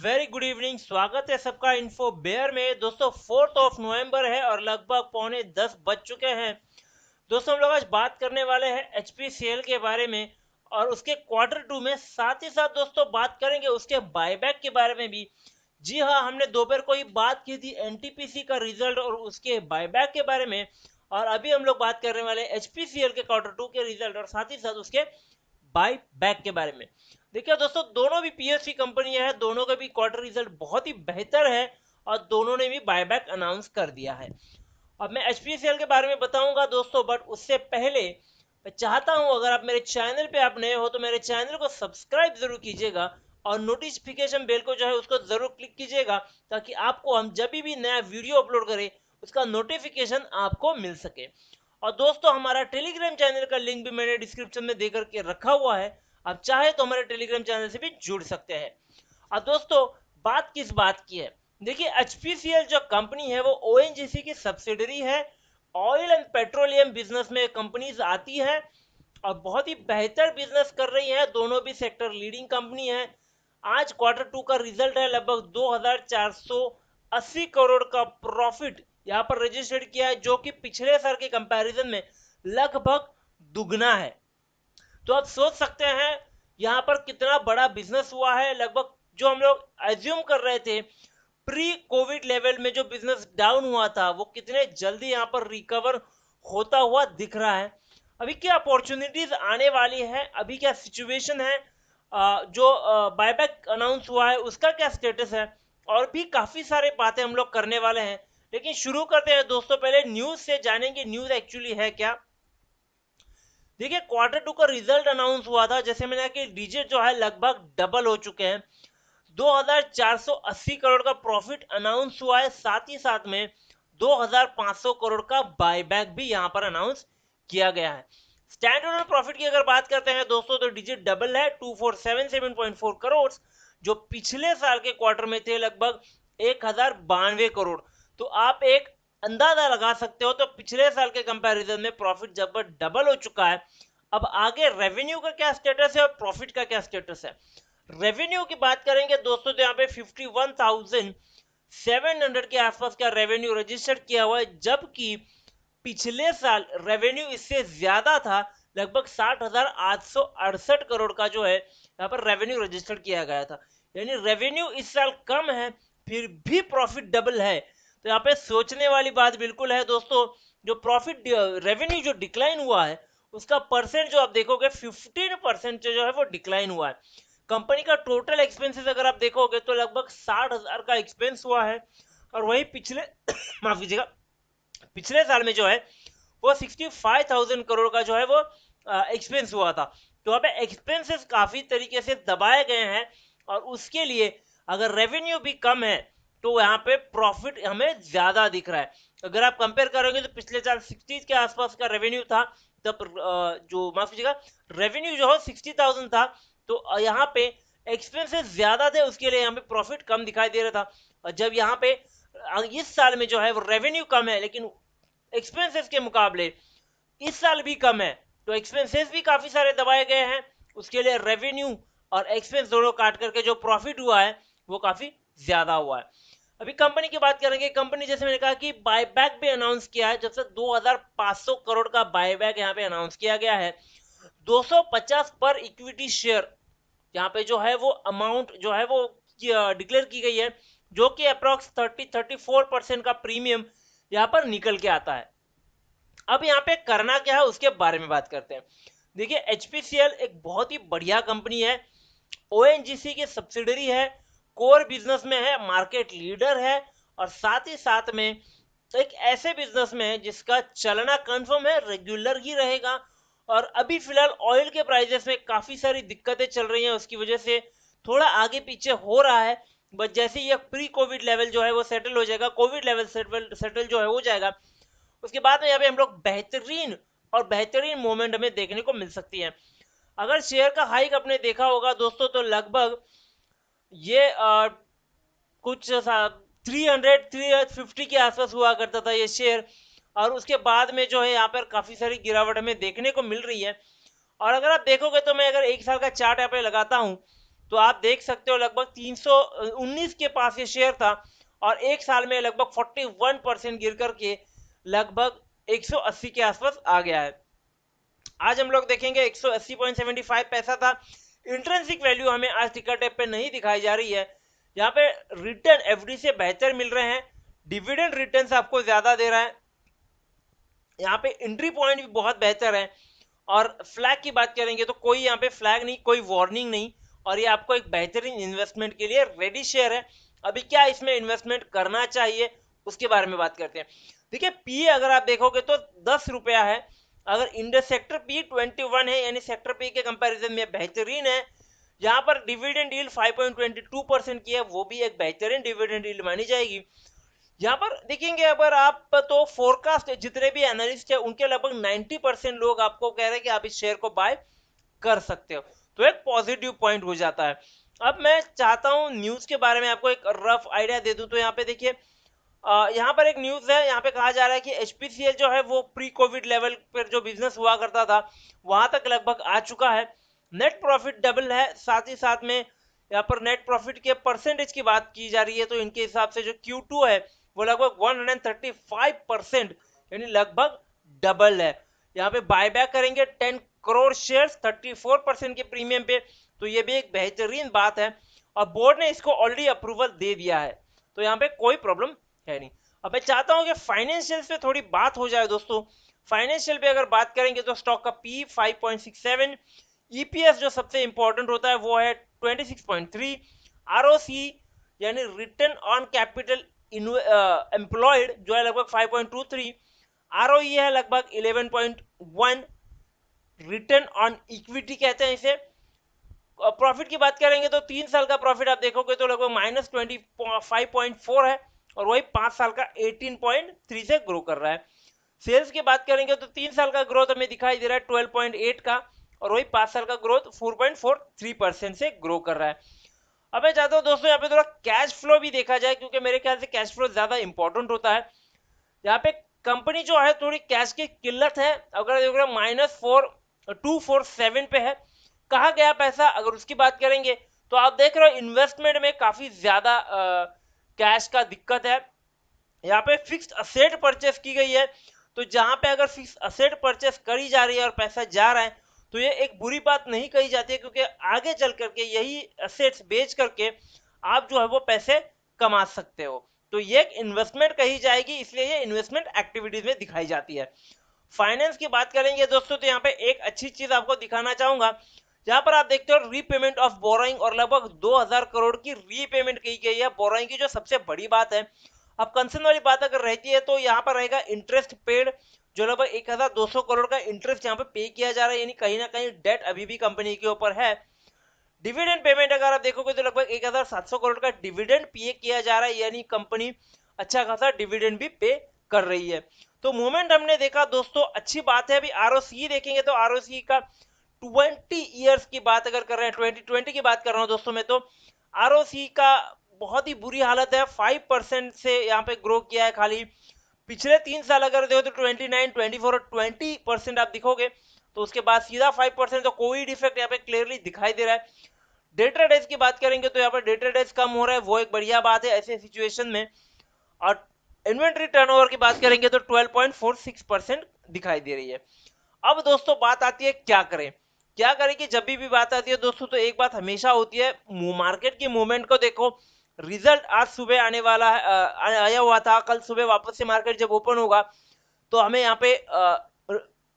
Very good evening. स्वागत है सबका इन्फो बेयर में। दोस्तों 4 नवंबर है और लगभग 9:45 बज चुके हैं। दोस्तों हम लोग आज बात करने वाले हैं एचपीसीएल के बारे में और उसके क्वार्टर 2 में, साथ ही साथ दोस्तों बात करेंगे उसके बायबैक के बारे में भी। जी हाँ, हमने दोपहर को ही बात की थी एनटीपीसी का रिजल्ट और उसके बायबैक के बारे में, और अभी हम लोग बात करने वाले एचपीसीएल के क्वार्टर 2 के रिजल्ट और साथ ही साथ उसके बाय बैक के बारे में। देखिए दोस्तों, दोनों भी पीएससी कंपनियां हैं, दोनों का भी क्वार्टर रिजल्ट बहुत ही बेहतर है और दोनों ने भी बायबैक अनाउंस कर दिया है। अब मैं एचपीसीएल के बारे में बताऊंगा दोस्तों, बट उससे पहले मैं चाहता हूं अगर आप मेरे चैनल पे आप नए हो तो मेरे चैनल को सब्सक्राइब जरूर कीजिएगा और नोटिफिकेशन बेल को जो है उसको जरूर क्लिक कीजिएगा, ताकि आपको हम जब भी नया वीडियो अपलोड करें उसका नोटिफिकेशन आपको मिल सके। और दोस्तों हमारा टेलीग्राम चैनल का लिंक भी मैंने डिस्क्रिप्शन में देकर के रखा हुआ है, आप चाहे तो हमारे टेलीग्राम चैनल से भी जुड़ सकते हैं। अब दोस्तों बात किस बात की है, देखिए एचपीसीएल जो कंपनी है वो ओएनजीसी की सब्सिडरी है। ऑयल एंड पेट्रोलियम बिजनेस में कंपनीज आती है और बहुत ही बेहतर बिजनेस कर रही है, दोनों भी सेक्टर लीडिंग कंपनी है। आज क्वार्टर 2 का रिजल्ट है, लगभग 2480 करोड़ का प्रॉफिट यहाँ पर रजिस्टर्ड किया है, जो कि पिछले साल के कंपैरिजन में लगभग दुगना है। तो आप सोच सकते हैं यहाँ पर कितना बड़ा बिजनेस हुआ है। लगभग जो हम लोग एज्यूम कर रहे थे प्री कोविड लेवल में जो बिजनेस डाउन हुआ था, वो कितने जल्दी यहाँ पर रिकवर होता हुआ दिख रहा है। अभी क्या अपॉर्चुनिटीज आने वाली है, अभी क्या सिचुएशन है, जो बायबैक अनाउंस हुआ है उसका क्या स्टेटस है, और भी काफी सारे बातें हम लोग करने वाले हैं। लेकिन शुरू करते हैं दोस्तों, पहले न्यूज से जानेंगे न्यूज एक्चुअली है क्या। देखिए क्वार्टर 2 का रिजल्ट अनाउंस हुआ था, जैसे मैंने कहा कि डिजिट जो है लगभग डबल हो चुके हैं। 2480 करोड़ का प्रॉफिट अनाउंस हुआ है, साथ ही साथ में 2500 करोड़ का बायबैक भी यहां पर अनाउंस किया गया है। स्टैंडर्ड प्रॉफिट की अगर बात करते हैं दोस्तों तो डिजिट डबल है, 2477.4 करोड़, जो पिछले साल के क्वार्टर में थे लगभग 1092 करोड़। तो आप एक अंदाजा लगा सकते हो, तो पिछले साल के कंपैरिजन में प्रॉफिट जब डबल हो चुका है। अब आगे रेवेन्यू का क्या स्टेटस है और प्रॉफिट का क्या स्टेटस है। रेवेन्यू की बात करेंगे दोस्तों तो यहाँ पे 51,700 के आसपास का रेवेन्यू रजिस्टर किया हुआ है, जबकि पिछले साल रेवेन्यू इससे ज्यादा था, लगभग 60,868 करोड़ का जो है यहाँ पर रेवेन्यू रजिस्टर किया गया था। यानी रेवेन्यू इस साल कम है, फिर भी प्रॉफिट डबल है। तो यहाँ पे सोचने वाली बात बिल्कुल है दोस्तों। जो प्रॉफिट रेवेन्यू जो डिक्लाइन हुआ है उसका परसेंट जो आप देखोगे 15% जो है वो डिक्लाइन हुआ है। कंपनी का टोटल एक्सपेंसेस अगर आप देखोगे तो लगभग 60,000 का एक्सपेंस हुआ है, और वही पिछले माफ कीजिएगा, पिछले साल में जो है वो 65,000 करोड़ का जो है वो एक्सपेंस हुआ था। तो वहाँ पे एक्सपेंसेस काफी तरीके से दबाए गए हैं, और उसके लिए अगर रेवेन्यू भी कम है तो यहाँ पे प्रॉफिट हमें ज्यादा दिख रहा है। अगर आप कंपेयर करोगे तो पिछले साल 60 के आसपास का रेवेन्यू था, तब जो माफ कीजिएगा रेवेन्यू जो है 60,000 था, तो यहाँ पे एक्सपेंसेस ज्यादा थे, उसके लिए यहाँ पे प्रॉफिट कम दिखाई दे रहा था। और जब यहाँ पे इस साल में जो है वो रेवेन्यू कम है लेकिन एक्सपेंसेस के मुकाबले इस साल भी कम है, तो एक्सपेंसेस भी काफी सारे दबाए गए हैं, उसके लिए रेवेन्यू और एक्सपेंस दोनों काट करके जो प्रॉफिट हुआ है वो काफी ज्यादा हुआ है। अभी कंपनी की बात करेंगे। कंपनी जैसे मैंने कहा कि बायबैक भी अनाउंस किया है, जब से 2500 करोड़ का बायबैक यहाँ पे अनाउंस किया गया है। 250 पर इक्विटी शेयर यहाँ पे जो है वो अमाउंट जो है वो डिक्लेयर की गई है, जो कि अप्रोक्स 34% का प्रीमियम यहाँ पर निकल के आता है। अब यहाँ पे करना क्या है उसके बारे में बात करते हैं। देखिए एचपीसीएल एक बहुत ही बढ़िया कंपनी है, ओएनजीसी की सब्सिडरी है, कोर बिजनेस में है, मार्केट लीडर है, और साथ ही साथ में एक ऐसे बिजनेस में है जिसका चलना कंफर्म है, रेगुलर ही रहेगा। और अभी फिलहाल ऑयल के प्राइसेस में काफी सारी दिक्कतें चल रही हैं, उसकी वजह से थोड़ा आगे पीछे हो रहा है। बट जैसे ये प्री कोविड लेवल जो है वो सेटल हो जाएगा, कोविड लेवल सेटल जो है हो जाएगा, उसके बाद में यहाँ पे हम लोग बेहतरीन मोमेंट हमें देखने को मिल सकती है। अगर शेयर का हाइक आपने देखा होगा दोस्तों तो लगभग ये कुछ 300-350 के आसपास हुआ करता था ये शेयर, और उसके बाद में जो है यहाँ पर काफी सारी गिरावट हमें देखने को मिल रही है। और अगर आप देखोगे तो मैं अगर एक साल का चार्ट यहाँ पे लगाता हूँ तो आप देख सकते हो लगभग 319 के पास ये शेयर था और एक साल में लगभग 41% गिर करके लगभग 180 के आसपास आ गया है। आज हम लोग देखेंगे 180.75 पैसा था। इंट्रिंसिक वैल्यू हमें आज टिकर टेप पे नहीं दिखाई जा रही है। यहाँ पे रिटर्न एफडी से बेहतर मिल रहे हैं, डिविडेंड रिटर्न आपको ज्यादा दे रहा है, यहाँ पे एंट्री पॉइंट भी बहुत बेहतर है। और फ्लैग की बात करेंगे तो कोई यहाँ पे फ्लैग नहीं, कोई वार्निंग नहीं, और ये आपको एक बेहतरीन इन्वेस्टमेंट के लिए रेडी शेयर है। अभी क्या इसमें इन्वेस्टमेंट करना चाहिए उसके बारे में बात करते हैं। देखिए पी अगर आप देखोगे तो 10 रुपया है, अगर इंडेक्स सेक्टर पी 21 है, यानी सेक्टर पी के कंपैरिजन में बेहतरीन है। यहाँ पर डिविडेंड यील्ड 5.22% की है, वो भी एक बेहतरीन डिविडेंड यील्ड मानी जाएगी। यहाँ पर देखेंगे अगर आप तो फोरकास्ट जितने भी एनालिस्ट है उनके लगभग 90% लोग आपको कह रहे हैं कि आप इस शेयर को बाय कर सकते हो, तो एक पॉजिटिव पॉइंट हो जाता है। अब मैं चाहता हूं न्यूज के बारे में आपको एक रफ आइडिया दे दूं। तो यहाँ पे देखिए यहाँ पर एक न्यूज है, यहाँ पे कहा जा रहा है कि एचपीसीएल जो है वो प्री कोविड लेवल पर जो बिजनेस हुआ करता था वहां तक लगभग आ चुका है। नेट प्रॉफिट डबल है, साथ ही साथ में यहाँ पर नेट प्रॉफिट के परसेंटेज की बात की जा रही है तो इनके हिसाब से जो Q2 है वो लगभग 135%, यानी लगभग डबल है। यहाँ पे बायबैक करेंगे 10 करोड़ शेयर्स 34% के प्रीमियम पे, तो ये भी एक बेहतरीन बात है और बोर्ड ने इसको ऑलरेडी अप्रूवल दे दिया है, तो यहाँ पे कोई प्रॉब्लम है नहीं। अब मैं चाहता हूँ कि फाइनेंशियल पे थोड़ी बात हो जाए दोस्तों। फाइनेंशियल पे अगर बात करेंगे तो स्टॉक का पी 5.67, ईपीएस जो सबसे इंपॉर्टेंट होता है वो है 26.3, आरओसी यानी रिटर्न ऑन कैपिटल एम्प्लॉयड जो है लगभग 5.23, आरओई है लगभग 11.1, रिटर्न ऑन इक्विटी कहते हैं इसे। प्रॉफिट की बात करेंगे तो 3 साल का प्रॉफिट आप देखोगे तो लगभग -25.4 है और वही 5 साल का 18.3 से ग्रो कर रहा है। सेल्स की बात करेंगे तो 3 साल का ग्रोथ हमें दिखाई दे रहा है 12.8 का और वही 5 साल का ग्रोथ 4.43% से ग्रो कर रहा है। अब मैं चाहता हूँ दोस्तों यहाँ पे थोड़ा कैश फ्लो भी देखा जाए, क्योंकि मेरे ख्याल से कैश फ्लो ज्यादा इंपॉर्टेंट होता है। यहाँ पे कंपनी जो है थोड़ी कैश की किल्लत है, अगर देख रहे -247 पे है। कहा गया पैसा अगर उसकी बात करेंगे तो आप देख रहे हो इन्वेस्टमेंट में काफी ज्यादा कैश का दिक्कत है। यहाँ पे फिक्स्ड असेट परचेस की गई है, तो जहां पे अगर फिक्स असेट परचेस करी जा रही है और पैसा जा रहा है तो ये एक बुरी बात नहीं कही जाती है, क्योंकि आगे चल करके यही असेट्स बेच करके आप जो है वो पैसे कमा सकते हो, तो ये एक इन्वेस्टमेंट कही जाएगी, इसलिए ये इन्वेस्टमेंट एक्टिविटीज में दिखाई जाती है। फाइनेंस की बात करेंगे दोस्तों तो यहाँ पे एक अच्छी चीज आपको दिखाना चाहूंगा, जहां पर आप देखते हो रीपेमेंट ऑफ बोरोइंग और लगभग 2000 करोड़ की रीपेमेंट की गई है बोरोइंग की, जो सबसे बड़ी बात है। अब कंसर्न वाली बात अगर रहती है तो यहाँ पर रहेगा इंटरेस्ट पेड, जो लगभग 1200 करोड़ का इंटरेस्ट यहाँ पे पे किया जा रहा है, यानी कहीं ना कहीं डेट अभी भी कंपनी के ऊपर है। डिविडेंड पेमेंट अगर आप देखोगे तो लगभग 1700 करोड़ का डिविडेंड पे किया जा रहा है, यानी कंपनी अच्छा खासा डिविडेंड भी पे कर रही है। तो मूवमेंट हमने देखा दोस्तों, अच्छी बात है। अभी आरओसी देखेंगे तो आरओसी का 20 ईयर्स की बात अगर कर रहे हैं, 2020 की बात कर रहा हूं दोस्तों मैं, तो आरओसी का बहुत ही बुरी हालत है, 5% से यहाँ पे ग्रो किया है खाली। पिछले 3 साल अगर देखो तो 29, 24 और 20% आप दिखोगे, तो उसके बाद सीधा 5%, तो कोविड इफेक्ट यहाँ पे क्लियरली दिखाई दे रहा है। डेटा डेज की बात करेंगे तो यहाँ पर डेटा डेज कम हो रहा है, वो एक बढ़िया बात है ऐसे सिचुएशन में। और इन्वेंट्री टर्नओवर की बात करेंगे तो 12.46% दिखाई दे रही है। अब दोस्तों बात आती है क्या करें, क्या करें कि जब भी बात आती है दोस्तों तो एक बात हमेशा होती है, मार्केट की मूवमेंट को देखो। रिजल्ट आज सुबह आने वाला है, आया हुआ था, कल सुबह वापस से मार्केट जब ओपन होगा तो हमें यहाँ पे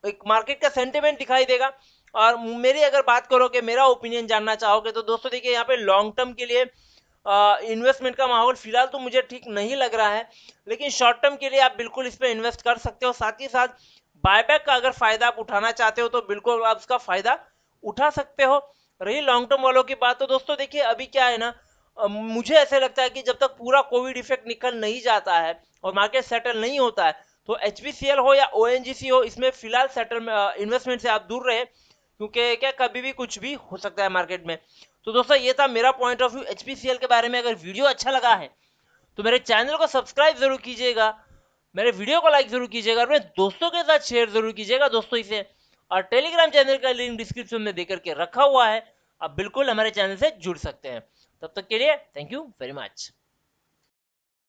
एक मार्केट का सेंटिमेंट दिखाई देगा। और मेरी अगर बात करोगे, मेरा ओपिनियन जानना चाहोगे तो दोस्तों देखिए यहाँ पे लॉन्ग टर्म के लिए इन्वेस्टमेंट का माहौल फिलहाल तो मुझे ठीक नहीं लग रहा है, लेकिन शॉर्ट टर्म के लिए आप बिल्कुल इस पे इन्वेस्ट कर सकते हो। साथ ही साथ बायबैक का अगर फायदा आप उठाना चाहते हो तो बिल्कुल आप उसका फायदा उठा सकते हो। रही लॉन्ग टर्म वालों की बात तो दोस्तों देखिए अभी क्या है ना, मुझे ऐसे लगता है कि जब तक पूरा कोविड इफेक्ट निकल नहीं जाता है और मार्केट सेटल नहीं होता है तो एचपीसीएल हो या ओएनजीसी हो, इसमें फिलहाल सेटल इन्वेस्टमेंट से आप दूर रहे, क्योंकि क्या कभी भी कुछ भी हो सकता है मार्केट में। तो दोस्तों ये था मेरा पॉइंट ऑफ व्यू एचपीसीएल के बारे में। अगर वीडियो अच्छा लगा है तो मेरे चैनल को सब्सक्राइब जरूर कीजिएगा, मेरे वीडियो को लाइक जरूर कीजिएगा और मेरे दोस्तों के साथ शेयर जरूर कीजिएगा दोस्तों इसे। और टेलीग्राम चैनल का लिंक डिस्क्रिप्शन में देकर के रखा हुआ है, आप बिल्कुल हमारे चैनल से जुड़ सकते हैं। तब तक के लिए थैंक यू वेरी मच।